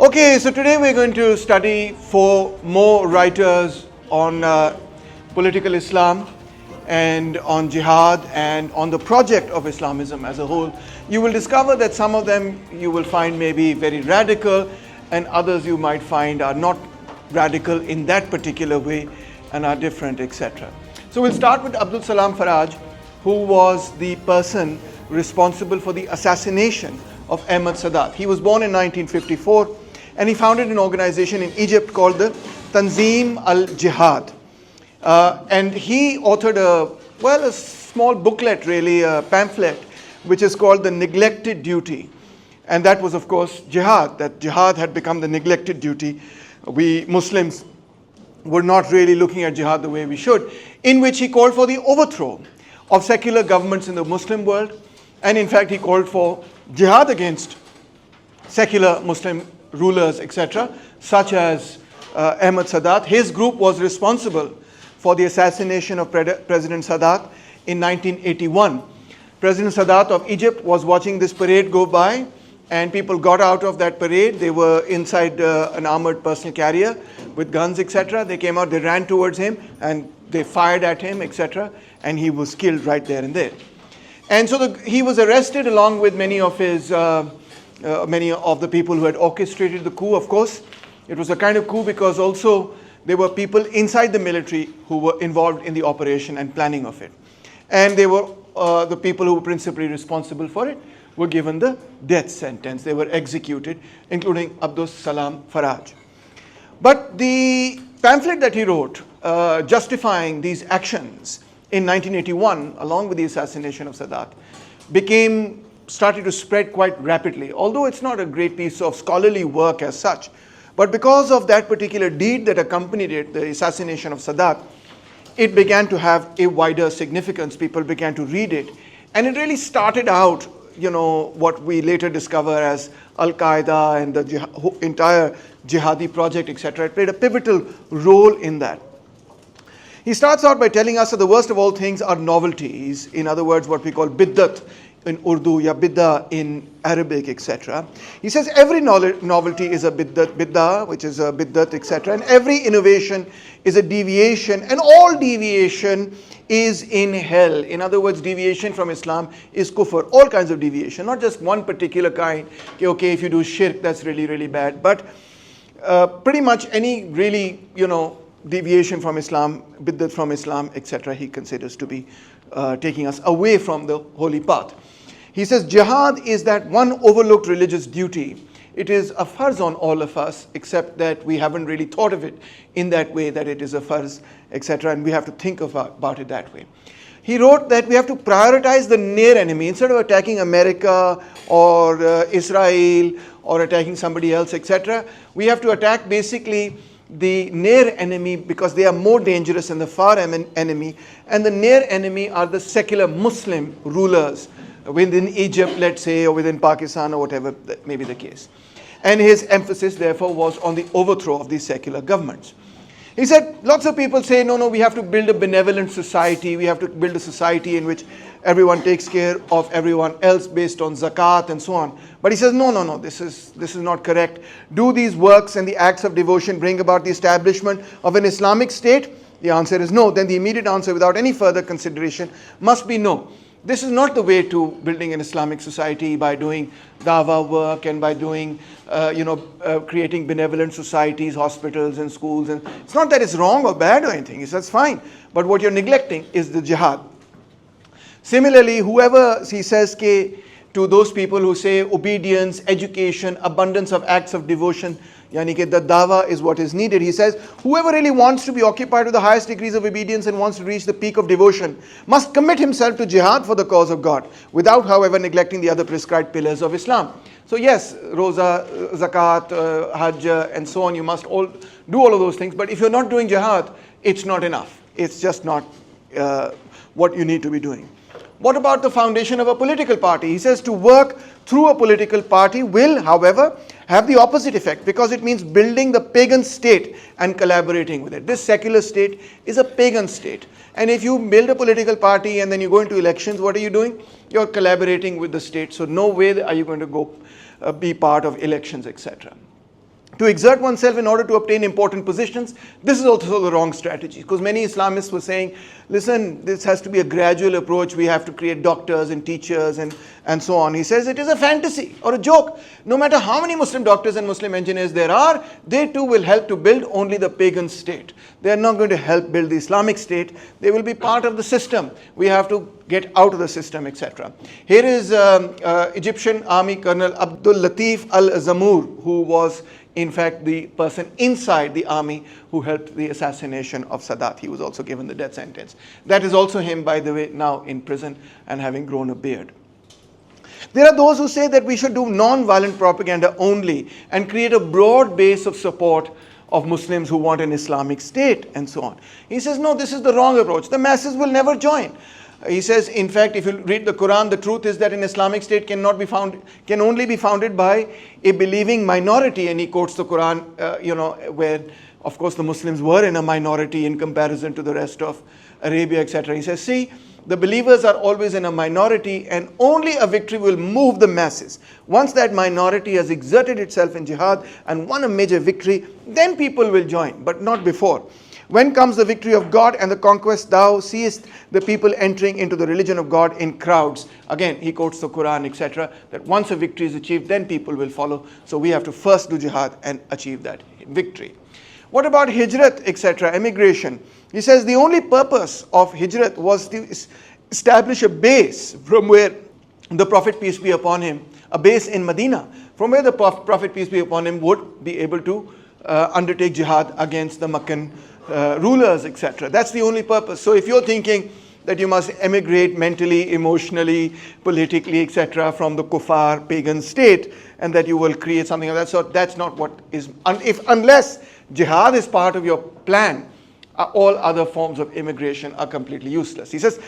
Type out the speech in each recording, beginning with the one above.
Okay, so today we're going to study 4 more writers on political Islam and on jihad and on the project of Islamism as a whole. You will discover that some of them you will find maybe very radical and others you might find are not radical in that particular way and are different, etc. So we'll start with Abdul Salam Faraj, who was the person responsible for the assassination of Ahmad Sadat. He was born in 1954 and he founded an organization in Egypt called the Tanzim al-Jihad. And he authored a small booklet, really, a pamphlet, which is called The Neglected Duty. And that was, of course, jihad, that jihad had become the neglected duty. We Muslims were not really looking at jihad the way we should, in which he called for the overthrow of secular governments in the Muslim world. And in fact, he called for jihad against secular Muslim rulers, etc., such as Ahmad Sadat. His group was responsible for the assassination of President Sadat in 1981. President Sadat of Egypt was watching this parade go by, and people got out of that parade. They were inside an armored personal carrier with guns, etc. They came out, they ran towards him, and they fired at him, etc., and he was killed right there and there. And so he was arrested along with many of the people who had orchestrated the coup. Of course, it was a kind of coup because also there were people inside the military who were involved in the operation and planning of it. And they were the people who were principally responsible for it were given the death sentence. They were executed, including Abdul Salam Faraj. But the pamphlet that he wrote justifying these actions in 1981, along with the assassination of Sadat, started to spread quite rapidly, although it's not a great piece of scholarly work as such. But because of that particular deed that accompanied it, the assassination of Sadat, it began to have a wider significance. People began to read it. And it really started out, what we later discover as Al-Qaeda and the entire jihadi project, etc. It played a pivotal role in that. He starts out by telling us that the worst of all things are novelties. In other words, what we call biddat in Urdu, ya bidda in Arabic, etc. He says every novelty is a biddah, which is a biddat, etc. And every innovation is a deviation, and all deviation is in hell. In other words, deviation from Islam is kufr. All kinds of deviation, not just one particular kind. Okay, if you do shirk, that's really, really bad. But pretty much any really, deviation from Islam, biddat from Islam, etc., he considers to be taking us away from the holy path. He says jihad is that one overlooked religious duty. It is a farz on all of us, except that we haven't really thought of it in that way, that it is a farz, etc., and we have to think about it that way. He wrote that we have to prioritize the near enemy. Instead of attacking America or Israel or attacking somebody else, etc., we have to attack basically the near enemy because they are more dangerous than the far enemy. And the near enemy are the secular Muslim rulers within Egypt, let's say, or within Pakistan, or whatever that may be the case. And his emphasis, therefore, was on the overthrow of these secular governments. He said, lots of people say, no, we have to build a benevolent society. We have to build a society in which everyone takes care of everyone else based on zakat and so on. But he says, no, this is not correct. Do these works and the acts of devotion bring about the establishment of an Islamic state? The answer is no. Then the immediate answer, without any further consideration, must be no. This is not the way to building an Islamic society by doing dawah work and by doing, creating benevolent societies, hospitals and schools. And it's not that it's wrong or bad or anything. That's fine. But what you're neglecting is the jihad. Similarly, whoever, he says, to those people who say obedience, education, abundance of acts of devotion, yani ke the dawah is what is needed. He says, whoever really wants to be occupied with the highest degrees of obedience and wants to reach the peak of devotion must commit himself to jihad for the cause of God, without, however, neglecting the other prescribed pillars of Islam. So yes, Roza, Zakat, Hajj, and so on, you must all do all of those things. But if you're not doing jihad, it's not enough. It's just not what you need to be doing. What about the foundation of a political party? He says to work through a political party will, however, have the opposite effect because it means building the pagan state and collaborating with it. This secular state is a pagan state. And if you build a political party and then you go into elections, what are you doing? You're collaborating with the state. So no way are you going to go be part of elections, etc. to exert oneself in order to obtain important positions. This is also the wrong strategy, because many Islamists were saying, listen, this has to be a gradual approach. We have to create doctors and teachers and so on. He says it is a fantasy or a joke. No matter how many Muslim doctors and Muslim engineers there are, they too will help to build only the pagan state. They are not going to help build the Islamic state. They will be part of the system. We have to get out of the system, etc. Here is Egyptian Army Colonel Abdul Latif al-Zamur, who was in fact the person inside the army who helped the assassination of Sadat. He was also given the death sentence. That is also him, by the way, now in prison and having grown a beard. There are those who say that we should do non-violent propaganda only and create a broad base of support of Muslims who want an Islamic state and so on. He says, no, this is the wrong approach. The masses will never join. He says, in fact, if you read the Quran, the truth is that an Islamic state can only be founded by a believing minority. And he quotes the Quran, where, of course, the Muslims were in a minority in comparison to the rest of Arabia, etc. He says, see, the believers are always in a minority, and only a victory will move the masses. Once that minority has exerted itself in jihad and won a major victory, then people will join, but not before. When comes the victory of God and the conquest, thou seest the people entering into the religion of God in crowds. Again, he quotes the Quran, etc., that once a victory is achieved, then people will follow. So we have to first do jihad and achieve that victory. What about hijrat, etc., emigration? He says the only purpose of hijrat was to establish a base from where the Prophet, peace be upon him, a base in Medina, from where the Prophet, peace be upon him, would be able to undertake jihad against the Meccan rulers, etc. That's the only purpose. So if you're thinking that you must emigrate mentally, emotionally, politically, etc., from the kuffar, pagan state, and that you will create something of that sort, that's not what is, unless jihad is part of your plan, all other forms of immigration are completely useless. He says,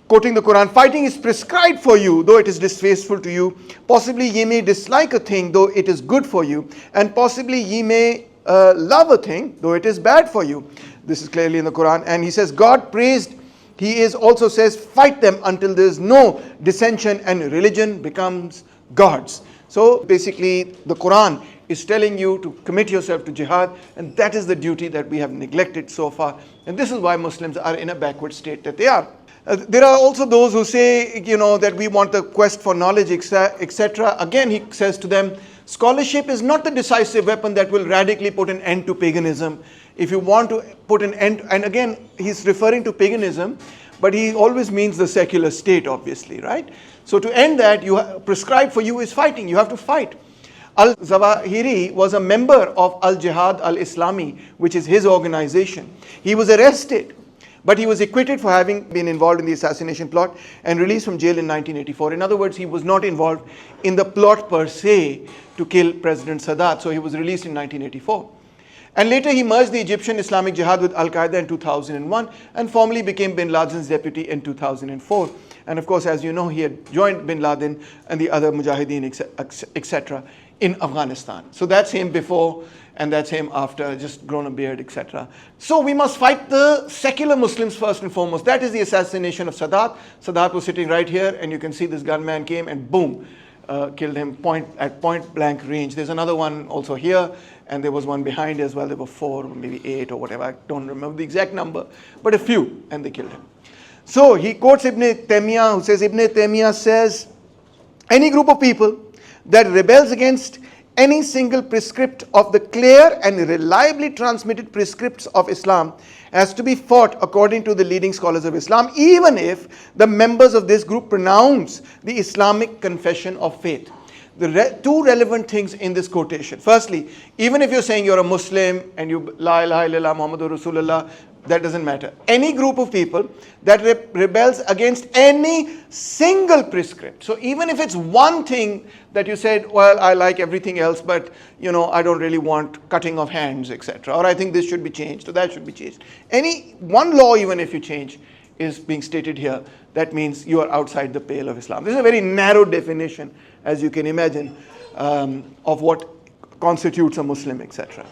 quoting the Quran, fighting is prescribed for you, though it is distasteful to you. Possibly ye may dislike a thing, though it is good for you. And possibly ye may love a thing, though it is bad for you. This is clearly in the Quran. And he says, God praised, he is also says, fight them until there is no dissension and religion becomes God's. So basically, the Quran is telling you to commit yourself to jihad, and that is the duty that we have neglected so far. And this is why Muslims are in a backward state that they are. There are also those who say, that we want the quest for knowledge, etc. Again, he says to them, scholarship is not the decisive weapon that will radically put an end to paganism. If you want to put an end, and again, he's referring to paganism, but he always means the secular state, obviously, right? So to end that, prescribed for you is fighting. You have to fight. Al-Zawahiri was a member of Al-Jihad al-Islami, which is his organization. He was arrested, but he was acquitted for having been involved in the assassination plot and released from jail in 1984. In other words, he was not involved in the plot per se to kill President Sadat, so he was released in 1984. And later he merged the Egyptian Islamic Jihad with Al-Qaeda in 2001 and formally became bin Laden's deputy in 2004. And of course, as you know, he had joined bin Laden and the other Mujahideen, etc. in Afghanistan. So that's him before and that's him after, just grown a beard, etc. So we must fight the secular Muslims first and foremost. That is the assassination of Sadat. Sadat was sitting right here, and you can see this gunman came and boom, killed him at point blank range. There's another one also here, and there was one behind as well. There were 4 or maybe 8 or whatever. I don't remember the exact number, but a few, and they killed him. So he quotes Ibn Taymiyyah, who says, Ibn Taymiyyah says, any group of people that rebels against any single prescript of the clear and reliably transmitted prescripts of Islam has to be fought according to the leading scholars of Islam, even if the members of this group pronounce the Islamic confession of faith. The two relevant things in this quotation. Firstly, even if you're saying you're a Muslim and you la ilaha illallah Muhammadur Rasulullah, that doesn't matter. Any group of people that rebels against any single prescript. So even if it's one thing that you said, well, I like everything else, but I don't really want cutting of hands, etc. Or I think this should be changed, or that should be changed. Any one law, even if you change, is being stated here. That means you are outside the pale of Islam. This is a very narrow definition, as you can imagine, of what constitutes a Muslim, etc.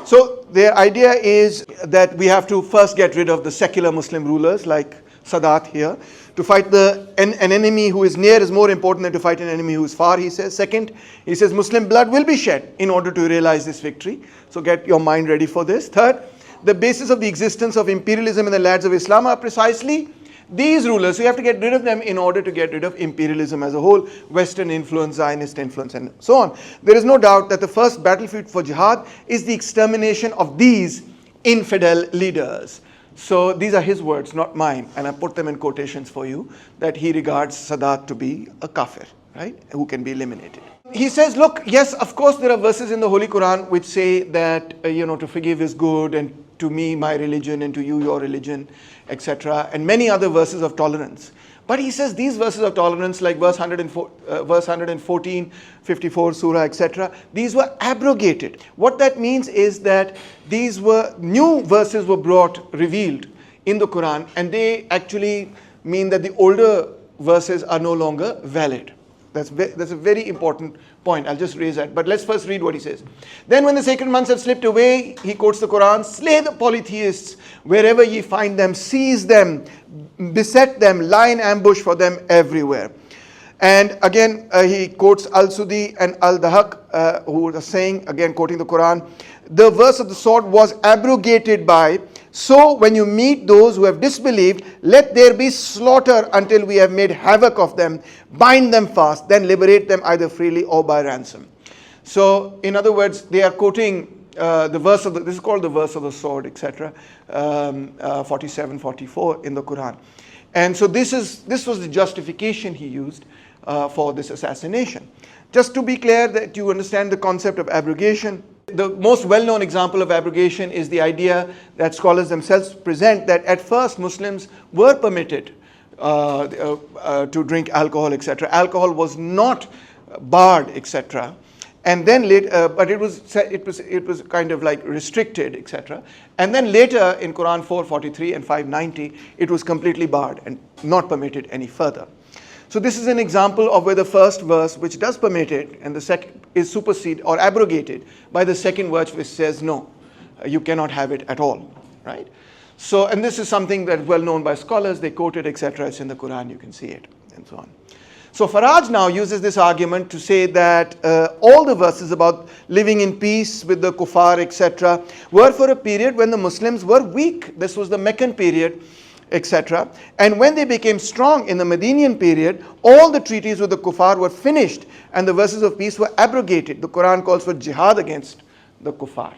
So their idea is that we have to first get rid of the secular Muslim rulers like Sadat here. To fight an enemy who is near is more important than to fight an enemy who is far, he says. Second, he says Muslim blood will be shed in order to realize this victory. So get your mind ready for this. Third, the basis of the existence of imperialism in the lands of Islam are precisely these rulers. So you have to get rid of them in order to get rid of imperialism as a whole, Western influence, Zionist influence, and so on. There is no doubt that the first battlefield for jihad is the extermination of these infidel leaders. So these are his words, not mine, and I put them in quotations for you, that he regards Sadat to be a kafir, right, who can be eliminated. He says, look, yes, of course there are verses in the Holy Quran which say that, to forgive is good, and to me my religion, and to you your religion, etc., and many other verses of tolerance. But he says these verses of tolerance, like verse 114, 54, surah, etc., these were abrogated. What that means is that these were new verses were revealed in the Quran, and they actually mean that the older verses are no longer valid. That's a very important point. I'll just raise that. But let's first read what he says. Then when the sacred months have slipped away, he quotes the Quran, slay the polytheists wherever ye find them, seize them, beset them, lie in ambush for them everywhere. And again, he quotes Al-Sudi and Al-Dahaq, who are saying, again quoting the Quran, the verse of the sword was abrogated by, so when you meet those who have disbelieved, let there be slaughter until we have made havoc of them, bind them fast, then liberate them either freely or by ransom. So in other words, they are quoting the verse of this is called the verse of the sword, etc., 47, 44 in the Quran. And so this was the justification he used for this assassination. Just to be clear that you understand the concept of abrogation, the most well-known example of abrogation is the idea that scholars themselves present that at first Muslims were permitted to drink alcohol, etc. Alcohol was not barred, etc. And then later, but it was kind of like restricted, etc. And then later in Quran 443 and 590, it was completely barred and not permitted any further. So this is an example of where the first verse, which does permit it, and the second is superseded or abrogated by the second verse, which says no, you cannot have it at all, right? So, and this is something that is well known by scholars. They quote it, etc. It's in the Quran. You can see it, and so on. So Faraj now uses this argument to say that all the verses about living in peace with the kuffar, etc., were for a period when the Muslims were weak. This was the Meccan period, etc. And when they became strong in the Medinian period, all the treaties with the kuffar were finished and the verses of peace were abrogated. The Quran calls for jihad against the kuffar.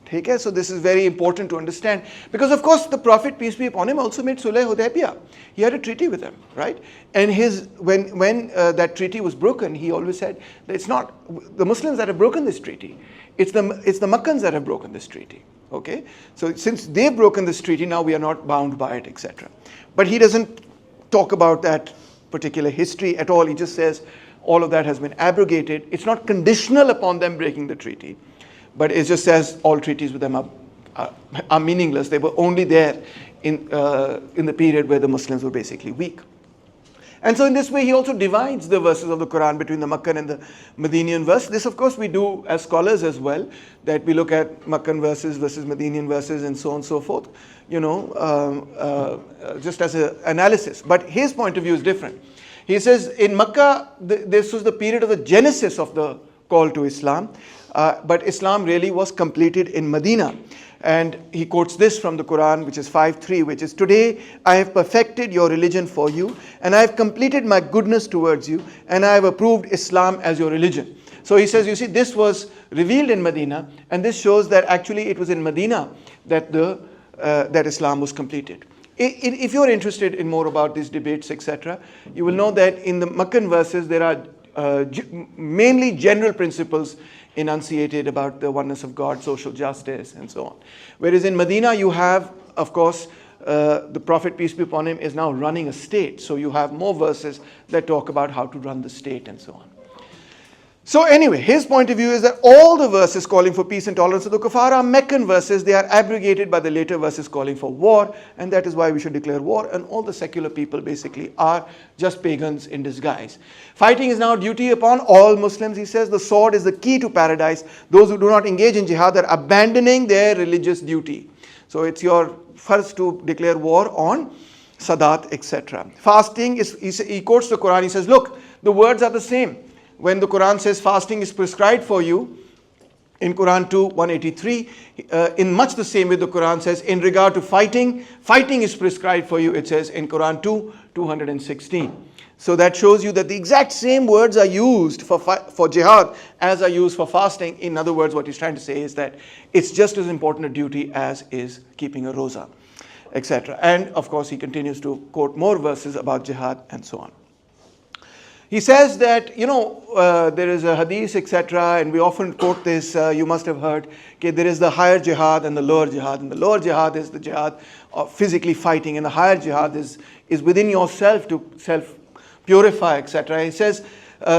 Okay? So this is very important to understand, because of course the Prophet, peace be upon him, also made Sulh Hudaybiyah. He had a treaty with them, right? And when that treaty was broken, he always said that it's not the Muslims that have broken this treaty, it's the Makkans that have broken this treaty. Okay, so since they've broken this treaty, now we are not bound by it, etc. But he doesn't talk about that particular history at all. He just says all of that has been abrogated. It's not conditional upon them breaking the treaty, but it just says all treaties with them are meaningless. They were only there in the period where the Muslims were basically weak. And so in this way, he also divides the verses of the Quran between the Meccan and the Medinian verse. This, of course, we do as scholars as well, that we look at Meccan verses versus Medinian verses and so on and so forth, just as an analysis. But his point of view is different. He says in Mecca, this was the period of the genesis of the call to Islam, but Islam really was completed in Medina. And he quotes this from the Quran, which is 5:3, which is, today I have perfected your religion for you, and I have completed my goodness towards you, and I have approved Islam as your religion. So he says, you see, this was revealed in Medina, and this shows that actually it was in Medina that that Islam was completed. If you're interested in more about these debates, etc., you will know that in the Meccan verses there are mainly general principles enunciated about the oneness of God, social justice, and so on. Whereas in Medina you have, of course, the Prophet, peace be upon him, is now running a state. So you have more verses that talk about how to run the state and so on. So anyway, his point of view is that all the verses calling for peace and tolerance of the kuffar are Meccan verses. They are abrogated by the later verses calling for war, and that is why we should declare war, and all the secular people basically are just pagans in disguise. Fighting is now a duty upon all Muslims, he says. The sword is the key to paradise. Those who do not engage in jihad are abandoning their religious duty. So it's your first to declare war on Sadat, etc. Fasting he quotes the Quran. He says, look, the words are the same. When the Quran says fasting is prescribed for you, in Quran 2, 183, in much the same way the Quran says, in regard to fighting, fighting is prescribed for you, it says in Quran 2, 216. So that shows you that the exact same words are used for jihad as are used for fasting. In other words, what he's trying to say is that it's just as important a duty as is keeping a roza, etc. And of course, he continues to quote more verses about jihad and so on. He says that, there is a hadith, etc., and we often quote this, you must have heard, okay, there is the higher jihad and the lower jihad, and the lower jihad is the jihad of physically fighting, and the higher jihad is within yourself to self-purify, etc. He says,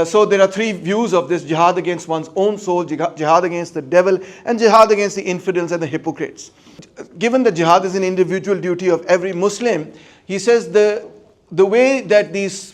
so there are three views of this: jihad against one's own soul, jihad against the devil, and jihad against the infidels and the hypocrites. Given that jihad is an individual duty of every Muslim, he says the way that these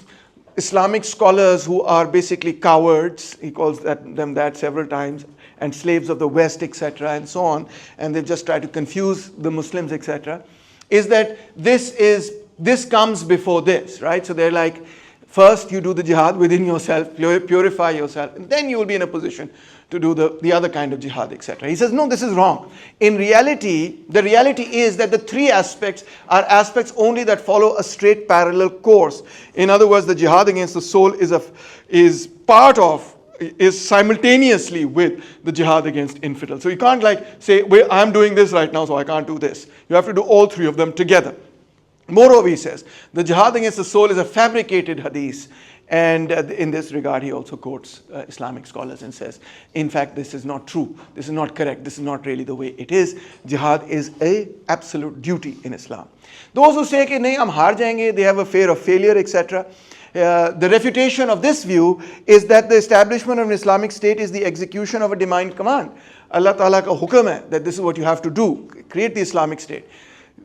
Islamic scholars who are basically cowards, he calls them that several times, and slaves of the West, etc., and so on, and they just try to confuse the Muslims, etc., is that this comes before this, right? So they're like, first you do the jihad within yourself, purify yourself, and then you will be in a position to do the other kind of jihad, etc. He says, no, this is wrong. In reality, the reality is that the three aspects are aspects only that follow a straight parallel course. In other words, the jihad against the soul is simultaneously with the jihad against infidels. So you can't say, well, I'm doing this right now, so I can't do this. You have to do all three of them together. Moreover, he says, the jihad against the soul is a fabricated hadith. And in this regard, he also quotes Islamic scholars and says, in fact, this is not true. This is not correct. This is not really the way it is. Jihad is an absolute duty in Islam. Those who say, कि नहीं, हम हार जाएंगे, they have a fear of failure, etc. The refutation of this view is that the establishment of an Islamic state is the execution of a divine command. Allah Ta'ala ka hukum hai that this is what you have to do. Create the Islamic state.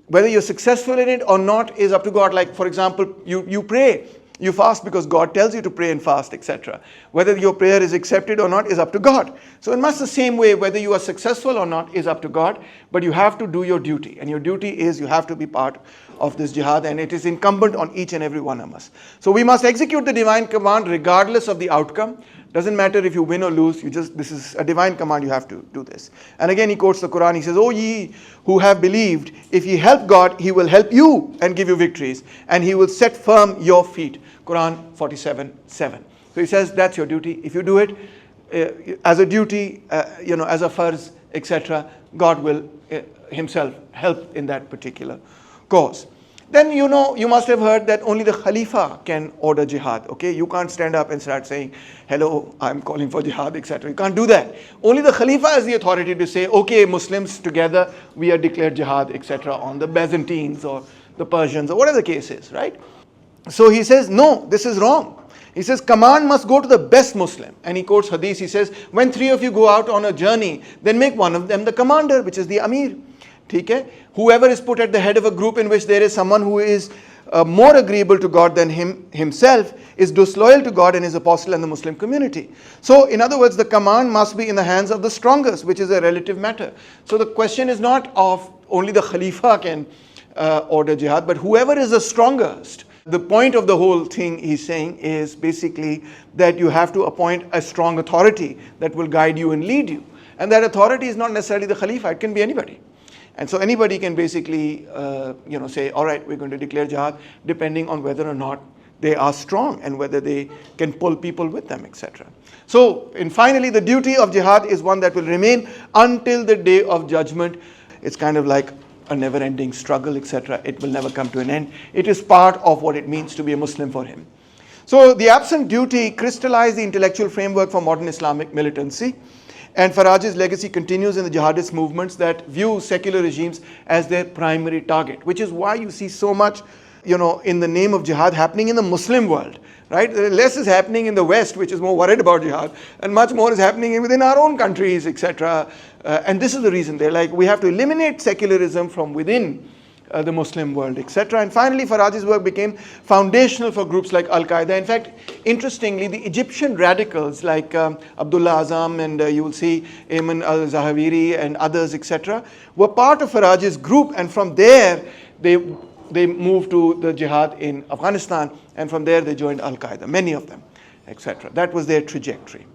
Whether you're successful in it or not is up to God. Like, for example, you pray. You fast because God tells you to pray and fast, etc. Whether your prayer is accepted or not is up to God. So in much the same way, whether you are successful or not is up to God, but you have to do your duty. And your duty is you have to be part of this jihad, and it is incumbent on each and every one of us. So we must execute the divine command regardless of the outcome. Doesn't matter if you win or lose, this is a divine command, you have to do this. And again he quotes the Quran, he says, O ye who have believed, if ye help God, he will help you and give you victories, and he will set firm your feet. Quran 47:7. So he says that's your duty. If you do it as a duty, as a farz, etc., God will himself help in that particular cause. Then you must have heard that only the Khalifa can order jihad. Okay, you can't stand up and start saying, hello, I'm calling for jihad, etc. You can't do that. Only the Khalifa has the authority to say, okay, Muslims together, we are declared jihad, etc. on the Byzantines or the Persians or whatever the case is, right? So he says, no, this is wrong. He says, command must go to the best Muslim. And he quotes hadith, he says, when three of you go out on a journey, then make one of them the commander, which is the Amir. Whoever is put at the head of a group in which there is someone who is more agreeable to God than himself is disloyal to God and his apostle and the Muslim community. So in other words, the command must be in the hands of the strongest, which is a relative matter. So the question is not of only the Khalifa can order jihad, but whoever is the strongest. The point of the whole thing he's saying is basically that you have to appoint a strong authority that will guide you and lead you. And that authority is not necessarily the Khalifa, it can be anybody. And so anybody can basically, say, all right, we're going to declare jihad, depending on whether or not they are strong and whether they can pull people with them, etc. So, and finally, the duty of jihad is one that will remain until the day of judgment. It's kind of like a never-ending struggle, etc. It will never come to an end. It is part of what it means to be a Muslim for him. So, the absent duty crystallized the intellectual framework for modern Islamic militancy. And Faraj's legacy continues in the jihadist movements that view secular regimes as their primary target, which is why you see so much in the name of jihad happening in the Muslim world, right? Less is happening in the West, which is more worried about jihad, and much more is happening within our own countries, etc. And this is the reason they're like, we have to eliminate secularism from within the Muslim world, etc. And finally, Faraj's work became foundational for groups like Al-Qaeda. In fact, interestingly, the Egyptian radicals like Abdullah Azam and you will see Ayman al-Zawahiri and others, etc., were part of Faraj's group, and from there they moved to the jihad in Afghanistan, and from there they joined Al-Qaeda, many of them, etc. That was their trajectory.